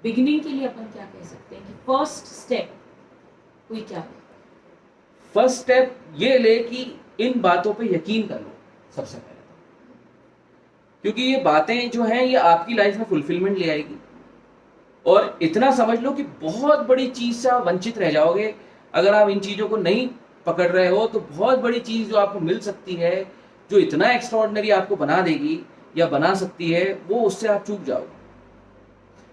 Beginning के लिए अपन क्या कह सकते हैं कि फर्स्ट स्टेप कोई क्या है? फर्स्ट स्टेप ये ले कि इन बातों पे यकीन कर लो सबसे पहले तो। क्योंकि ये बातें जो हैं ये आपकी लाइफ में फुलफिलमेंट ले आएगी। और इतना समझ लो कि बहुत बड़ी चीज से आप वंचित रह जाओगे अगर आप इन चीजों को नहीं पकड़ रहे हो। तो बहुत बड़ी चीज जो आपको मिल सकती है, जो इतना एक्स्ट्राऑर्डिनरी आपको बना देगी या बना सकती है, वो उससे आप चूक जाओगे।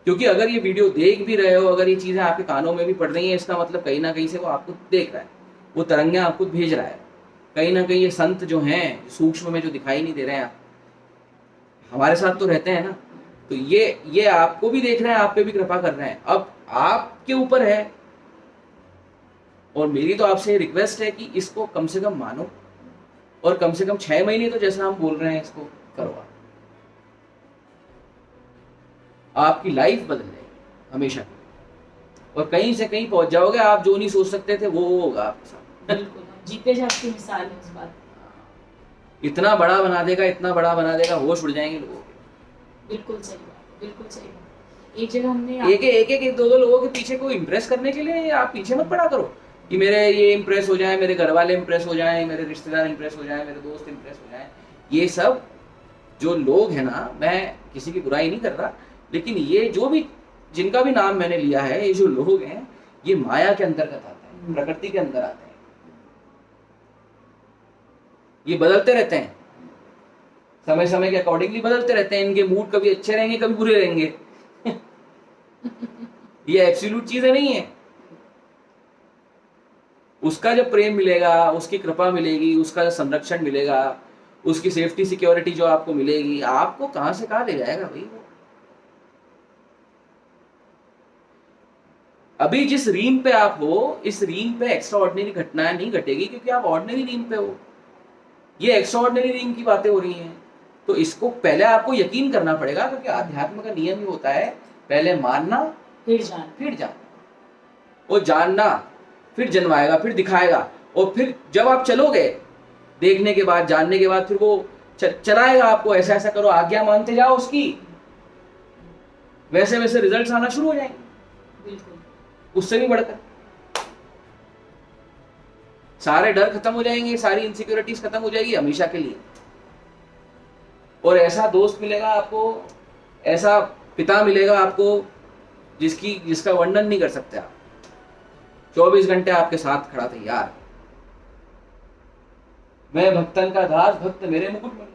क्योंकि अगर ये वीडियो देख भी रहे हो, अगर ये चीजें आपके कानों में भी पड़ रही हैं, इसका मतलब कहीं ना कहीं से वो आपको देख रहा है, वो तरंगें आपको भेज रहा है। कहीं ना कहीं ये संत जो हैं सूक्ष्म में जो दिखाई नहीं दे रहे हैं, हमारे साथ तो रहते हैं ना, तो ये आपको भी देख रहे हैं, आप पे भी कृपा कर रहे हैं। अब आपके ऊपर है, और मेरी तो आपसे रिक्वेस्ट है कि इसको कम से कम मानो, और कम से कम 6 महीने तो जैसा हम बोल रहे हैं इसको करो। आपकी लाइफ बदल जाएगी हमेशा, और कहीं से कहीं पहुंच जाओगे। आप जो नहीं सोच सकते थे वो होगा आपके साथ। बिल्कुल, जीते जागती मिसाल है इस बात। इतना बड़ा बना देगा, इतना बड़ा बना देगा, होश उड़ जाएंगे लोगों के। बिल्कुल सही बात, बिल्कुल सही बात। एक जगह हमने एक दो लोगों के पीछे को इम्प्रेस करने के लिए आप पीछे मत पड़ा करो कि मेरे ये इम्प्रेस हो जाए, मेरे घर वाले इम्प्रेस हो जाए, मेरे रिश्तेदार इम्प्रेस हो जाए, मेरे दोस्त इम्प्रेस हो जाए। ये सब जो लोग हैं ना, मैं किसी की बुराई नहीं कर रहा, लेकिन ये जो भी जिनका भी नाम मैंने लिया है, ये जो लोग हैं, ये माया के अंतर्गत आते हैं, प्रकृति के अंदर आते हैं। ये बदलते रहते हैं, समय समय के अकॉर्डिंगली बदलते रहते हैं। इनके मूड कभी अच्छे रहेंगे, कभी बुरे रहेंगे। ये एब्सोल्यूट चीजें नहीं है। उसका जब प्रेम मिलेगा, उसकी कृपा मिलेगी, उसका जो संरक्षण मिलेगा, उसकी सेफ्टी सिक्योरिटी जो आपको मिलेगी, आपको कहां से कहां ले जाएगा भाई वो। अभी जिस रीम पे आप हो, इस रीम पे एक्स्ट्रा ऑर्डिनरी घटनाएं नहीं घटेगी, क्योंकि आप ऑर्डिनरी रीम पे हो। ये एक्स्ट्रा ऑर्डिनरी रीम की बातें हो रही हैं। तो इसको पहले आपको यकीन करना पड़ेगा, क्योंकि आध्यात्म का नियम ही होता है पहले मानना फिर जानना, और जानना फिर जन्माएगा, फिर दिखाएगा, और फिर जब आप चलोगे देखने के बाद, जानने के बाद, फिर वो चलाएगा आपको, ऐसा ऐसा करो, आज्ञा मानते जाओ उसकी, वैसे वैसे रिजल्ट्स आना शुरू हो जाएंगे। बिल्कुल उससे भी बढ़कर सारे डर खत्म हो जाएंगे, सारी इनसिक्योरिटीज खत्म हो जाएगी हमेशा के लिए। और ऐसा दोस्त मिलेगा आपको, ऐसा पिता मिलेगा आपको, जिसका वर्णन नहीं कर सकते आप। 24 घंटे आपके साथ खड़ा तैयार। मैं भक्तन का दास, भक्त मेरे मुकुटमणि।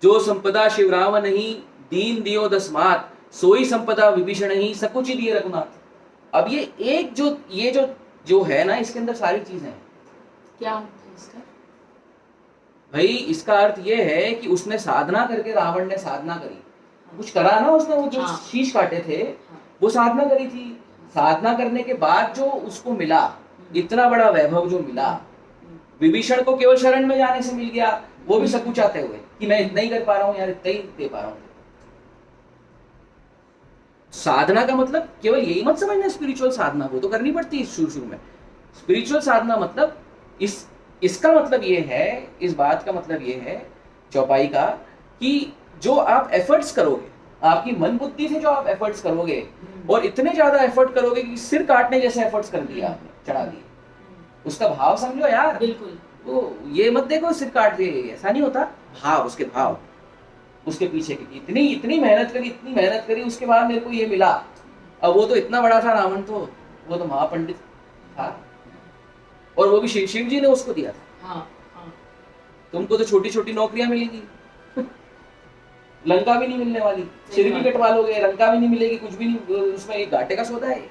जो संपदा शिवराम नहीं, दीन दियो दस मात, सोई संपदा विभीषण ही, सकुचि दिए रघुनाथ। अब ये जो है ना, इसके अंदर सारी चीजें हैं। क्या होता है इसका भाई? इसका अर्थ ये है कि उसने साधना करके, रावण ने साधना करी, कुछ करा ना उसने, वो जो शीश काटे थे, वो साधना करी थी। साधना करने के बाद जो उसको मिला, इतना बड़ा वैभव जो मिला, विभीषण को केवल शरण में जाने से मिल गया, वो भी सकुचाते हुए कि मैं इतना ही कर पा रहा हूं यार, इतना ही दे पा रहा हूं। साधना का मतलब केवल यही मत समझना स्पिरिचुअल साधना, वो तो करनी पड़ती है शुरू में। स्पिरिचुअल साधना मतलब इसका मतलब ये है, इस बात का मतलब ये है चौपाई का, कि जो आप एफर्ट्स करोगे, आपकी मन बुद्धि से जो आप एफर्ट्स करोगे, और इतने ज्यादा एफर्ट करोगे कि सिर काटने जैसे एफर्ट्स कर दिया आपने, चढ़ा दिए, उसका भाव समझो यार। बिल्कुल, वो ये मत देखो सिर काट दिए, ऐसा नहीं होता। भाव, उसके भाव, उसके पीछे की इतनी मेहनत करी, उसके बाद मेरे को ये मिला। अब वो तो इतना बड़ा था रावण, तो वो तो महापंडित था, और वो भी शिव जी ने उसको दिया था। हाँ, हाँ। तुमको तो छोटी छोटी नौकरियां मिलेगी, लंका भी नहीं मिलने वाली। सिर भी कटवा लोगे, लंका भी नहीं मिलेगी, कुछ भी नहीं, उसमें एक घाटे का सौदा है।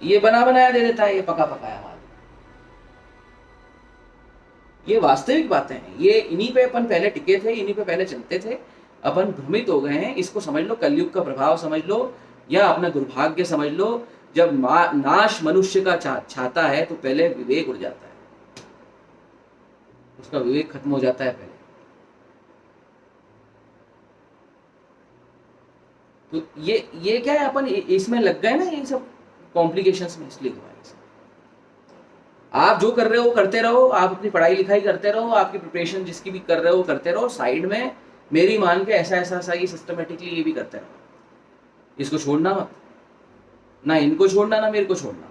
ये बना बनाया दे देता है, ये पका पकाया माल। ये वास्तविक बातें हैं। ये इन्हीं पे अपन पहले टिके थे, इन्हीं पे पहले चलते थे, अपन भ्रमित हो गए हैं। इसको समझ लो, कलयुग का प्रभाव समझ लो, या अपना दुर्भाग्य समझ लो। जब नाश मनुष्य का छाता है, तो पहले विवेक उड़ जाता है, उसका विवेक खत्म हो जाता है पहले। तो ये क्या है, अपन इसमें लग गए ना, ये सब कॉम्प्लिकेशंस में, इसलिए हुआ है। आप जो कर रहे हो करते रहो, आप अपनी पढ़ाई लिखाई करते रहो, आपकी प्रिपरेशन जिसकी भी कर रहे हो करते रहो, साइड में मेरी मान के ऐसा ऐसा ऐसा ये सिस्टमेटिकली ये भी करते रहो, इसको छोड़ना मत, ना इनको छोड़ना ना मेरे को छोड़ना,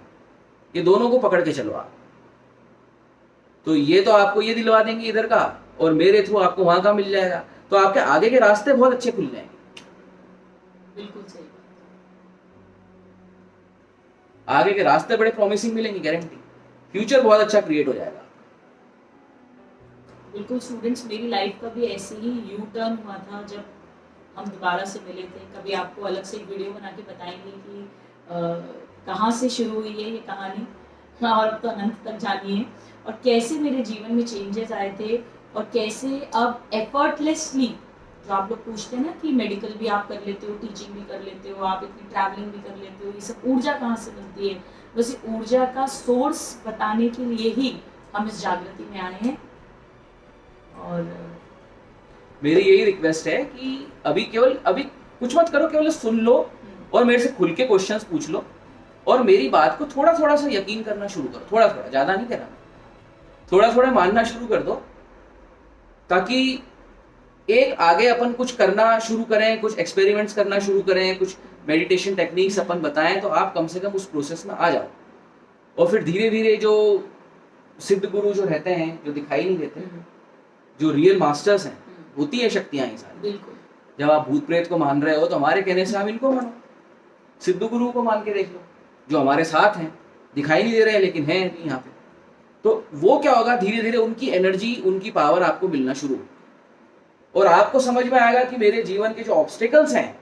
ये दोनों को पकड़ के चलो आप। तो ये तो आपको ये दिलवा देंगे इधर का, और मेरे थ्रू आपको वहां का मिल जाएगा, तो आपके आगे के रास्ते बहुत अच्छे खुल जाएंगे। बिल्कुल सही बात। आगे के रास्ते बड़े प्रॉमिसिंग मिलेंगे, गारंटी। फ्यूचर बहुत अच्छा क्रिएट हो जाएगा। बिल्कुल स्टूडेंट्स, मेरी लाइफ का भी ऐसे ही यू टर्न हुआ था जब हम दोबारा से मिले थे। कभी आपको अलग से एक वीडियो बना के बताएंगे कि कहाँ से शुरू हुई है ये कहानी, और अब तो अनंत तक जानी है, और कैसे मेरे जीवन में चेंजेस आए थे, और कैसे अब एफर्टलेसली, जो आप लोग पूछते हैं ना कि मेडिकल भी आप कर लेते हो, टीचिंग भी कर लेते हो, आप इतनी ट्रैवलिंग भी कर लेते हो, ये सब ऊर्जा कहाँ से मिलती है, बस ये ऊर्जा का सोर्स बताने के लिए ही हम इस जागृति में आए हैं। और मेरी यही रिक्वेस्ट है कि अभी कुछ मत करो, केवल सुन लो और मेरे से खुल के क्वेश्चंस पूछ लो, और मेरी बात को थोड़ा थोड़ा सा यकीन करना शुरू करो, थोड़ा थोड़ा, ज्यादा नहीं करना, थोड़ा थोड़ा मानना शुरू कर दो, ताकि एक आगे अपन कुछ करना शुरू करें, कुछ एक्सपेरिमेंट्स करना शुरू करें, कुछ मेडिटेशन टेक्निक्स अपन बताएं, तो आप कम से कम उस प्रोसेस में आ जाओ। और फिर धीरे धीरे जो सिद्ध गुरु जो रहते हैं, जो दिखाई नहीं देते, जो रियल मास्टर्स हैं, होती है शक्तियां ही सारी। बिल्कुल, जब आप भूत प्रेत को मान रहे हो तो हमारे कहने से आप इनको मानो, सिद्ध गुरु को मान के देख लो, जो हमारे साथ हैं, दिखाई नहीं दे रहे हैं लेकिन हैं यहाँ पे। तो वो क्या होगा, धीरे धीरे उनकी एनर्जी, उनकी पावर आपको मिलना शुरू होगी, और आपको समझ में आएगा कि मेरे जीवन के जो ऑब्स्टेकल्स हैं,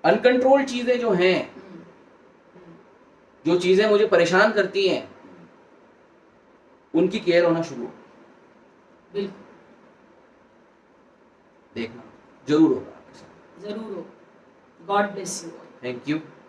अनकंट्रोल्ड चीजें जो हैं, जो चीजें मुझे परेशान करती हैं, उनकी केयर होना शुरू होगी। बिल्कुल, देखना जरूर होगा आपके साथ। जरूर हो। God bless you. Thank you.